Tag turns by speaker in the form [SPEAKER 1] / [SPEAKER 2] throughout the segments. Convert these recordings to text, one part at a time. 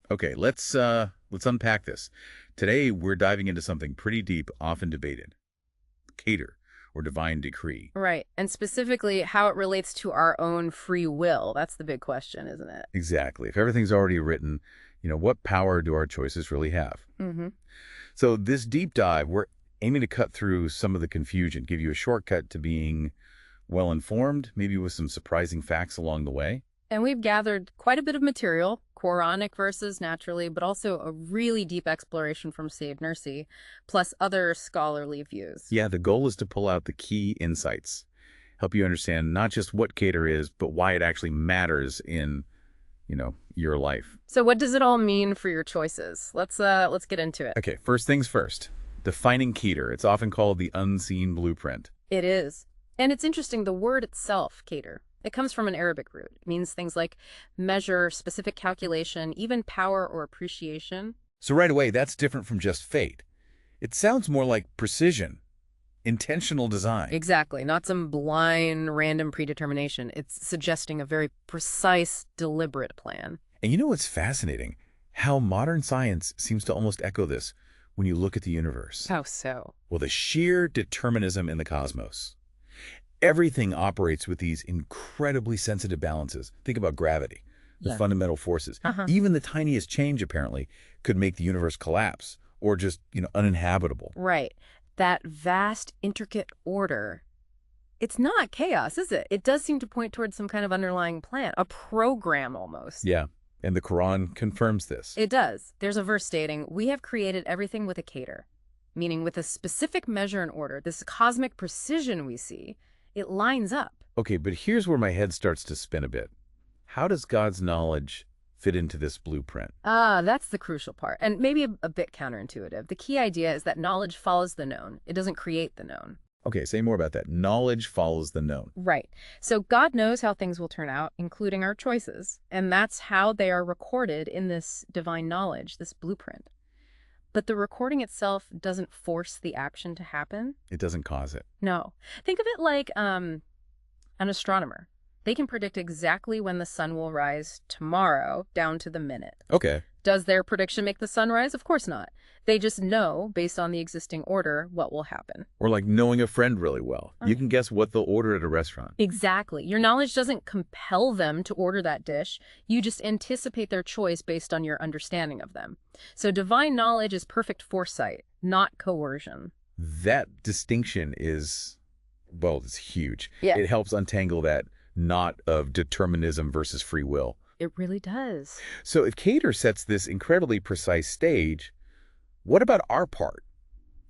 [SPEAKER 1] Okay, let's unpack this. Today, we're diving into something pretty deep, often debated. Kader, or divine decree.
[SPEAKER 2] Right. And specifically, how it relates to our own free will. That's the big question, isn't it?
[SPEAKER 1] Exactly. If everything's already written, what power do our choices really have?
[SPEAKER 2] Mm-hmm.
[SPEAKER 1] So this deep dive, we're aiming to cut through some of the confusion, give you a shortcut to being well-informed, maybe with some surprising facts along the way.
[SPEAKER 2] And we've gathered quite a bit of material, Quranic verses naturally, but also a really deep exploration from Sayyid Nursi, plus other scholarly views.
[SPEAKER 1] Yeah, the goal is to pull out the key insights, help you understand not just what Kader is, but why it actually matters in, your life.
[SPEAKER 2] So what does it all mean for your choices? Let's get into it.
[SPEAKER 1] Okay, first things first. Defining Kader. It's often called the unseen blueprint.
[SPEAKER 2] It is. And it's interesting, the word itself, Kader, it comes from an Arabic root. It means things like measure, specific calculation, even power or appreciation.
[SPEAKER 1] So right away, that's different from just fate. It sounds more like precision, intentional design.
[SPEAKER 2] Exactly. Not some blind, random predetermination. It's suggesting a very precise, deliberate plan.
[SPEAKER 1] And you know what's fascinating? How modern science seems to almost echo this when you look at the universe.
[SPEAKER 2] How so?
[SPEAKER 1] Well, the sheer determinism in the cosmos. Everything operates with these incredibly sensitive balances. Think about gravity, the fundamental forces. Even the tiniest change, apparently, could make the universe collapse or just, uninhabitable.
[SPEAKER 2] Right. That vast, intricate order. It's not chaos, is it? It does seem to point towards some kind of underlying plan, a program almost.
[SPEAKER 1] Yeah, and the Quran confirms this.
[SPEAKER 2] It does. There's a verse stating, "We have created everything with a qadar," meaning with a specific measure and order. This cosmic precision we see, it lines up.
[SPEAKER 1] Okay, but here's where my head starts to spin a bit. How does God's knowledge fit into this blueprint?
[SPEAKER 2] Ah, that's the crucial part, and maybe a bit counterintuitive. The key idea is that knowledge follows the known. It doesn't create the known.
[SPEAKER 1] Okay, say more about that. Knowledge follows the known.
[SPEAKER 2] Right. So God knows how things will turn out, including our choices, and that's how they are recorded in this divine knowledge, this blueprint. But the recording itself doesn't force the action to happen.
[SPEAKER 1] It doesn't cause it.
[SPEAKER 2] No. Think of it like an astronomer. They can predict exactly when the sun will rise tomorrow, down to the minute.
[SPEAKER 1] Okay.
[SPEAKER 2] Does their prediction make the sun rise? Of course not. They just know, based on the existing order, what will happen.
[SPEAKER 1] Or like knowing a friend really well. You can guess what they'll order at a restaurant.
[SPEAKER 2] Exactly. Your knowledge doesn't compel them to order that dish. You just anticipate their choice based on your understanding of them. So divine knowledge is perfect foresight, not coercion.
[SPEAKER 1] That distinction is, well, it's huge.
[SPEAKER 2] Yeah.
[SPEAKER 1] It helps untangle that knot of determinism versus free will.
[SPEAKER 2] It really does.
[SPEAKER 1] So if Kader sets this incredibly precise stage, what about our part?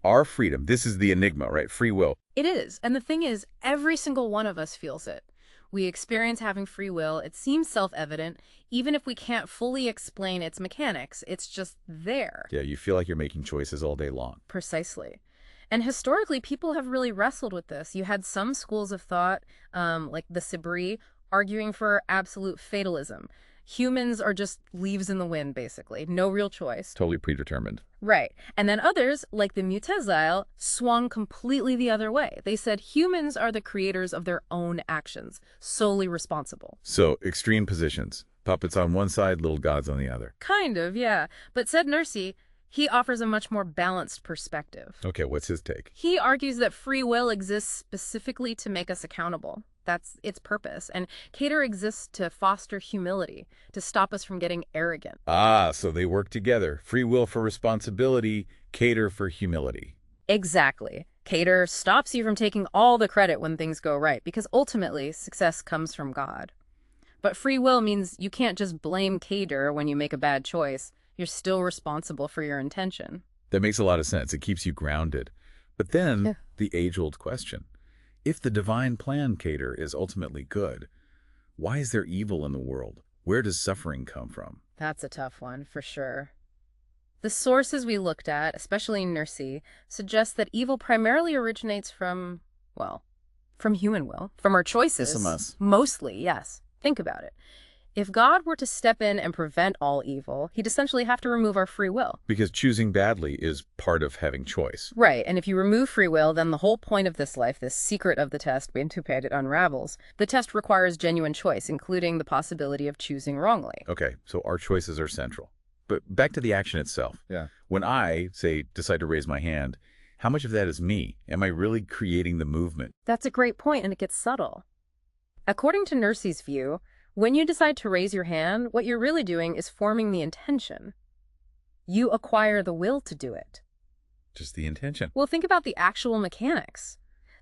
[SPEAKER 1] Our freedom. This is the enigma, right? Free will.
[SPEAKER 2] It is. And the thing is, every single one of us feels it. We experience having free will. It seems self-evident, even if we can't fully explain its mechanics. It's just there.
[SPEAKER 1] Yeah, you feel like you're making choices all day long.
[SPEAKER 2] Precisely. And historically, people have really wrestled with this. You had some schools of thought, like the Sibri, arguing for absolute fatalism. Humans are just leaves in the wind, basically. No real choice.
[SPEAKER 1] Totally predetermined.
[SPEAKER 2] Right. And then others, like the Mu'tazile, swung completely the other way. They said humans are the creators of their own actions, solely responsible.
[SPEAKER 1] So extreme positions. Puppets on one side, little gods on the other.
[SPEAKER 2] Kind of, yeah. But said Nursi, he offers a much more balanced perspective.
[SPEAKER 1] Okay, what's his take?
[SPEAKER 2] He argues that free will exists specifically to make us accountable. That's its purpose. And Kader exists to foster humility, to stop us from getting arrogant.
[SPEAKER 1] Ah, so they work together. Free will for responsibility, Kader for humility.
[SPEAKER 2] Exactly. Kader stops you from taking all the credit when things go right, because ultimately success comes from God. But free will means you can't just blame Kader when you make a bad choice. You're still responsible for your intention.
[SPEAKER 1] That makes a lot of sense. It keeps you grounded. But then, the age-old question. If the divine plan, Kader, is ultimately good, why is there evil in the world? Where does suffering come from?
[SPEAKER 2] That's a tough one, for sure. The sources we looked at, especially in Nursi, suggest that evil primarily originates from, well, from human will, from our choices.
[SPEAKER 1] From us.
[SPEAKER 2] Mostly, yes. Think about it. If God were to step in and prevent all evil, he'd essentially have to remove our free will.
[SPEAKER 1] Because choosing badly is part of having choice.
[SPEAKER 2] Right, and if you remove free will, then the whole point of this life, this secret of the test, it unravels. The test requires genuine choice, including the possibility of choosing wrongly.
[SPEAKER 1] Okay, so our choices are central. But back to the action itself.
[SPEAKER 3] Yeah.
[SPEAKER 1] When I, say, decide to raise my hand, how much of that is me? Am I really creating the movement?
[SPEAKER 2] That's a great point, and it gets subtle. According to Nursey's view, when you decide to raise your hand, what you're really doing is forming the intention. You acquire the will to do it.
[SPEAKER 1] Just the intention.
[SPEAKER 2] Well, think about the actual mechanics.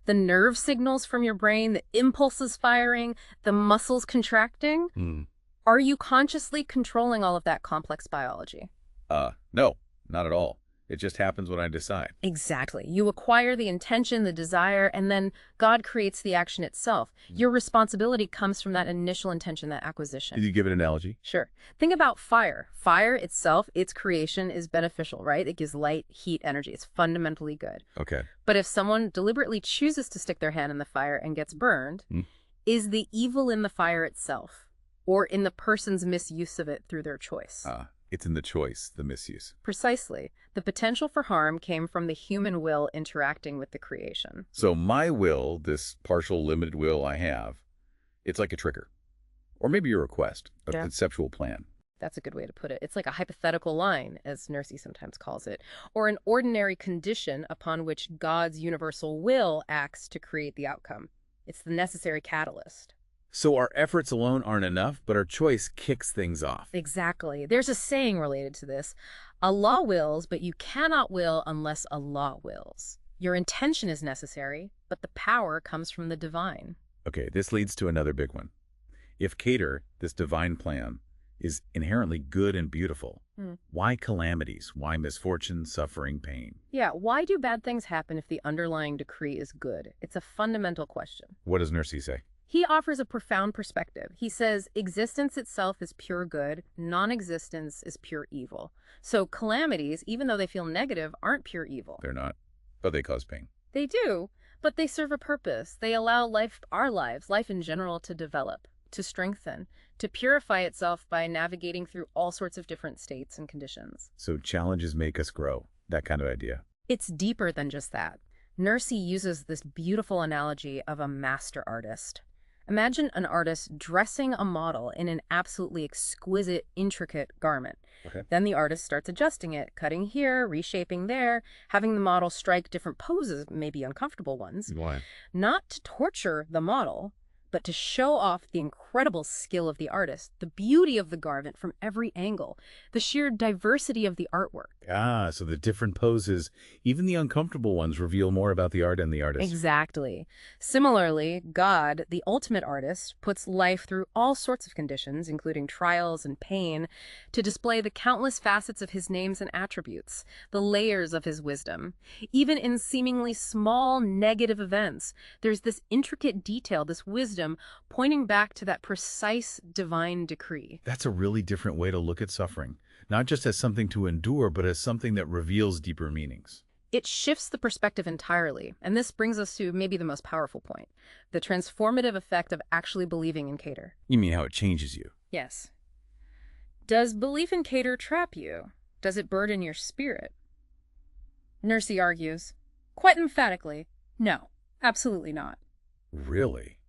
[SPEAKER 2] The nerve signals from your brain, the impulses firing, the muscles contracting. Are you consciously controlling all of that complex biology?
[SPEAKER 1] No, not at all. It just happens when I decide.
[SPEAKER 2] Exactly. You acquire the intention, the desire, and then God creates the action itself. Your responsibility comes from that initial intention, that acquisition.
[SPEAKER 1] Did you give an analogy?
[SPEAKER 2] Sure. Think about fire. Fire itself, its creation is beneficial, right? It gives light, heat, energy. It's fundamentally good.
[SPEAKER 1] Okay.
[SPEAKER 2] But if someone deliberately chooses to stick their hand in the fire and gets burned, is the evil in the fire itself or in the person's misuse of it through their choice?
[SPEAKER 1] It's in the choice, the misuse.
[SPEAKER 2] Precisely. The potential for harm came from the human will interacting with the creation.
[SPEAKER 1] So my will, this partial limited will I have, it's like a trigger. Or maybe a request, a conceptual plan.
[SPEAKER 2] That's a good way to put it. It's like a hypothetical line, as Nursey sometimes calls it, or an ordinary condition upon which God's universal will acts to create the outcome. It's the necessary catalyst.
[SPEAKER 1] So our efforts alone aren't enough, but our choice kicks things off.
[SPEAKER 2] Exactly. There's a saying related to this. Allah wills, but you cannot will unless Allah wills. Your intention is necessary, but the power comes from the divine.
[SPEAKER 1] Okay, this leads to another big one. If Kader, this divine plan, is inherently good and beautiful, why calamities? Why misfortune, suffering, pain?
[SPEAKER 2] Yeah, why do bad things happen if the underlying decree is good? It's a fundamental question.
[SPEAKER 1] What does Nursey say?
[SPEAKER 2] He offers a profound perspective. He says existence itself is pure good, non-existence is pure evil. So calamities, even though they feel negative, aren't pure evil.
[SPEAKER 1] They're not, but they cause pain.
[SPEAKER 2] They do, but they serve a purpose. They allow our lives, life in general, to develop, to strengthen, to purify itself by navigating through all sorts of different states and conditions.
[SPEAKER 1] So challenges make us grow, that kind of idea.
[SPEAKER 2] It's deeper than just that. Nursey uses this beautiful analogy of a master artist. Imagine an artist dressing a model in an absolutely exquisite, intricate garment.
[SPEAKER 1] Okay.
[SPEAKER 2] Then the artist starts adjusting it, cutting here, reshaping there, having the model strike different poses, maybe uncomfortable ones.
[SPEAKER 1] Why?
[SPEAKER 2] Not to torture the model, but to show off the incredible skill of the artist, the beauty of the garment from every angle, the sheer diversity of the artwork.
[SPEAKER 1] So the different poses, even the uncomfortable ones, reveal more about the art and the artist.
[SPEAKER 2] Exactly. Similarly, God, the ultimate artist, puts life through all sorts of conditions, including trials and pain, to display the countless facets of his names and attributes, the layers of his wisdom. Even in seemingly small negative events, there's this intricate detail, this wisdom, pointing back to that precise divine decree.
[SPEAKER 1] That's a really different way to look at suffering, not just as something to endure, but as something that reveals deeper meanings.
[SPEAKER 2] It shifts the perspective entirely, and this brings us to maybe the most powerful point, the transformative effect of actually believing in Kader.
[SPEAKER 1] You mean how it changes you?
[SPEAKER 2] Yes. Does belief in Kader trap you? Does it burden your spirit? Nursey argues, quite emphatically, no, absolutely not.
[SPEAKER 1] Really?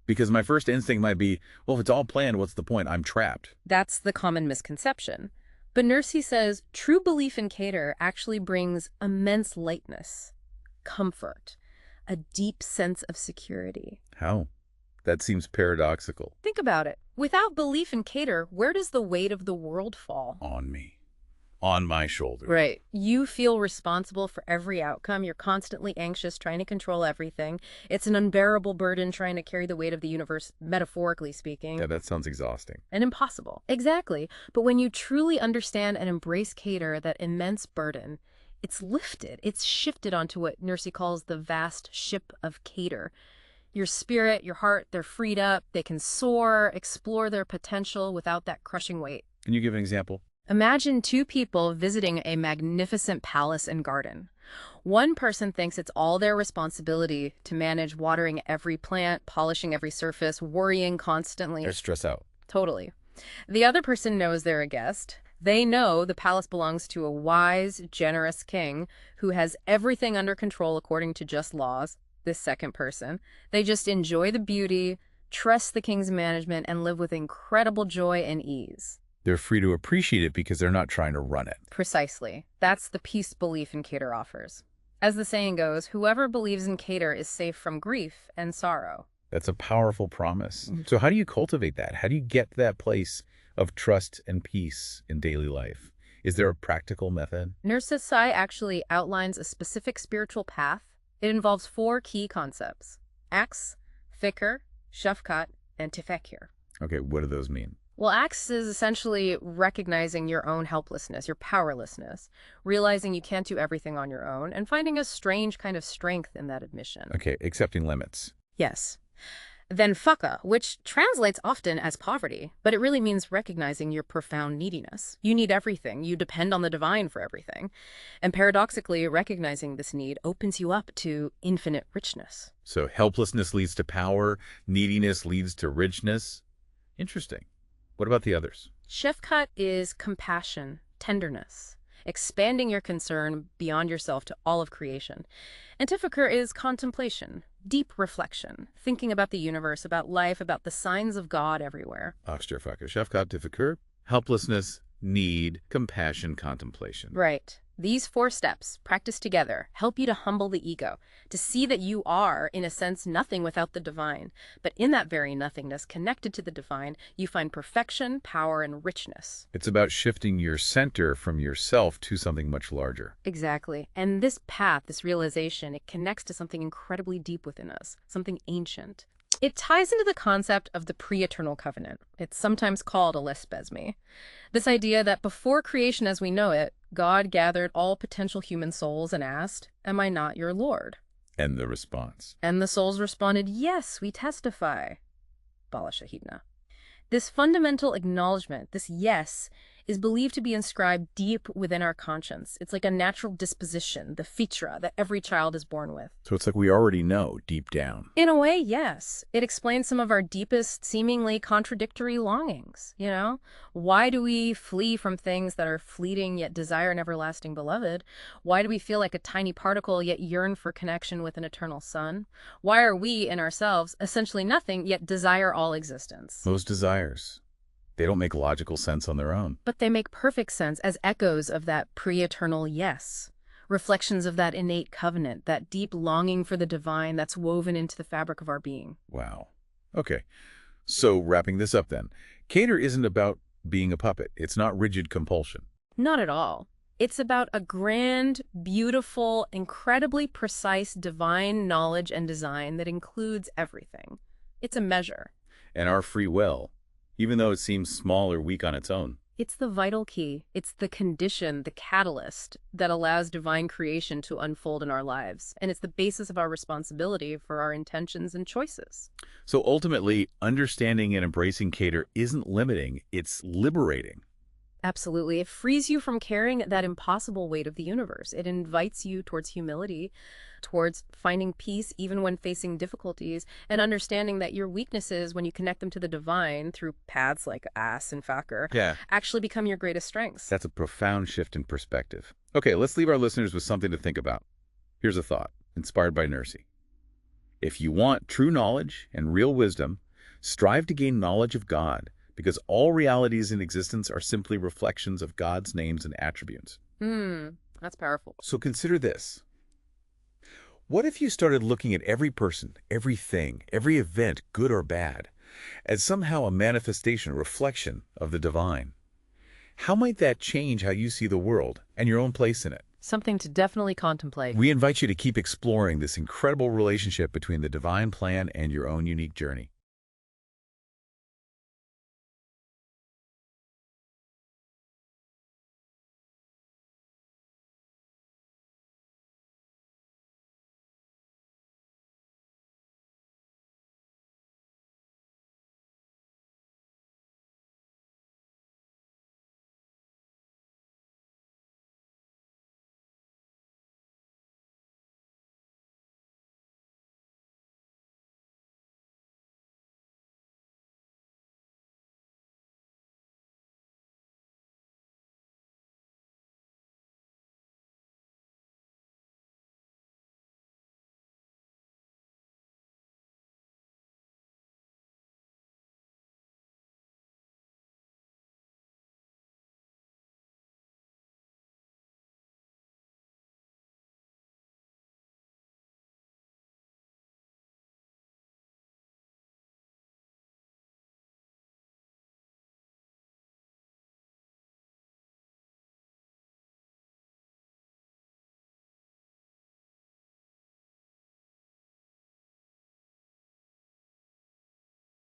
[SPEAKER 1] Because my first instinct might be, well, if it's all planned, what's the point? I'm trapped.
[SPEAKER 2] That's the common misconception. But Nursey says true belief in Kader actually brings immense lightness, comfort, a deep sense of security.
[SPEAKER 1] How? That seems paradoxical.
[SPEAKER 2] Think about it. Without belief in Kader, where does the weight of the world fall?
[SPEAKER 1] On me. On my shoulders.
[SPEAKER 2] Right. You feel responsible for every outcome. You're constantly anxious, trying to control everything. It's an unbearable burden trying to carry the weight of the universe, metaphorically speaking.
[SPEAKER 1] Yeah, that sounds exhausting.
[SPEAKER 2] And impossible. Exactly. But when you truly understand and embrace Kader, that immense burden, it's lifted. It's shifted onto what Nursey calls the vast ship of Kader. Your spirit, your heart, they're freed up. They can soar, explore their potential without that crushing weight.
[SPEAKER 1] Can you give an example?
[SPEAKER 2] Imagine two people visiting a magnificent palace and garden. One person thinks it's all their responsibility to manage watering every plant, polishing every surface, worrying constantly.
[SPEAKER 1] They're stressed out.
[SPEAKER 2] Totally. The other person knows they're a guest. They know the palace belongs to a wise, generous king who has everything under control according to just laws. This second person, they just enjoy the beauty, trust the king's management, and live with incredible joy and ease.
[SPEAKER 1] They're free to appreciate it because they're not trying to run it.
[SPEAKER 2] Precisely. That's the peace belief in Kader offers. As the saying goes, whoever believes in Kader is safe from grief and sorrow.
[SPEAKER 1] That's a powerful promise. So how do you cultivate that? How do you get to that place of trust and peace in daily life? Is there a practical method?
[SPEAKER 2] Nurse Sai actually outlines a specific spiritual path. It involves 4 key concepts: Aks, Fikr, Shafkat, and Tefekkür.
[SPEAKER 1] Okay, what do those mean?
[SPEAKER 2] Well, Aks is essentially recognizing your own helplessness, your powerlessness, realizing you can't do everything on your own, and finding a strange kind of strength in that admission.
[SPEAKER 1] Okay, accepting limits.
[SPEAKER 2] Yes. Then Fakka, which translates often as poverty, but it really means recognizing your profound neediness. You need everything. You depend on the divine for everything. And paradoxically, recognizing this need opens you up to infinite richness.
[SPEAKER 1] So helplessness leads to power, neediness leads to richness. Interesting. What about the others?
[SPEAKER 2] Shefkat is compassion, tenderness, expanding your concern beyond yourself to all of creation. And Tefekkür is contemplation, deep reflection, thinking about the universe, about life, about the signs of God everywhere.
[SPEAKER 1] Shafkat, Tefekkür, helplessness, need, compassion, contemplation.
[SPEAKER 2] Right. These 4 steps, practiced together, help you to humble the ego, to see that you are, in a sense, nothing without the divine. But in that very nothingness, connected to the divine, you find perfection, power, and richness.
[SPEAKER 1] It's about shifting your center from yourself to something much larger.
[SPEAKER 2] Exactly. And this path, this realization, it connects to something incredibly deep within us, something ancient. It ties into the concept of the pre-eternal covenant. It's sometimes called a lesbesme. This idea that before creation as we know it, God gathered all potential human souls and asked, "Am I not your Lord?"
[SPEAKER 1] And the response.
[SPEAKER 2] And the souls responded, "Yes, we testify." Bala Shahidna. This fundamental acknowledgement, this yes, is believed to be inscribed deep within our conscience. It's like a natural disposition, the fitra that every child is born with.
[SPEAKER 1] So it's like we already know deep down.
[SPEAKER 2] In a way, yes. It explains some of our deepest, seemingly contradictory longings, you know? Why do we flee from things that are fleeting yet desire an everlasting beloved? Why do we feel like a tiny particle yet yearn for connection with an eternal sun? Why are we, in ourselves, essentially nothing yet desire all existence?
[SPEAKER 1] Those desires, they don't make logical sense on their own.
[SPEAKER 2] But they make perfect sense as echoes of that pre-eternal yes. Reflections of that innate covenant, that deep longing for the divine that's woven into the fabric of our being.
[SPEAKER 1] Wow. Okay. So wrapping this up then, Kader isn't about being a puppet. It's not rigid compulsion.
[SPEAKER 2] Not at all. It's about a grand, beautiful, incredibly precise divine knowledge and design that includes everything. It's a measure.
[SPEAKER 1] And our free will, even though it seems small or weak on its own.
[SPEAKER 2] It's the vital key. It's the condition, the catalyst that allows divine creation to unfold in our lives. And it's the basis of our responsibility for our intentions and choices.
[SPEAKER 1] So ultimately, understanding and embracing Kader isn't limiting, it's liberating.
[SPEAKER 2] Absolutely. It frees you from carrying that impossible weight of the universe. It invites you towards humility, towards finding peace even when facing difficulties, and understanding that your weaknesses, when you connect them to the divine through paths like As and Fakir, actually become your greatest strengths.
[SPEAKER 1] That's a profound shift in perspective. Okay, let's leave our listeners with something to think about. Here's a thought, inspired by Nursi. If you want true knowledge and real wisdom, strive to gain knowledge of God, because all realities in existence are simply reflections of God's names and attributes.
[SPEAKER 2] That's powerful.
[SPEAKER 1] So consider this. What if you started looking at every person, everything, every event, good or bad, as somehow a manifestation, a reflection of the divine? How might that change how you see the world and your own place in it?
[SPEAKER 2] Something to definitely contemplate.
[SPEAKER 1] We invite you to keep exploring this incredible relationship between the divine plan and your own unique journey.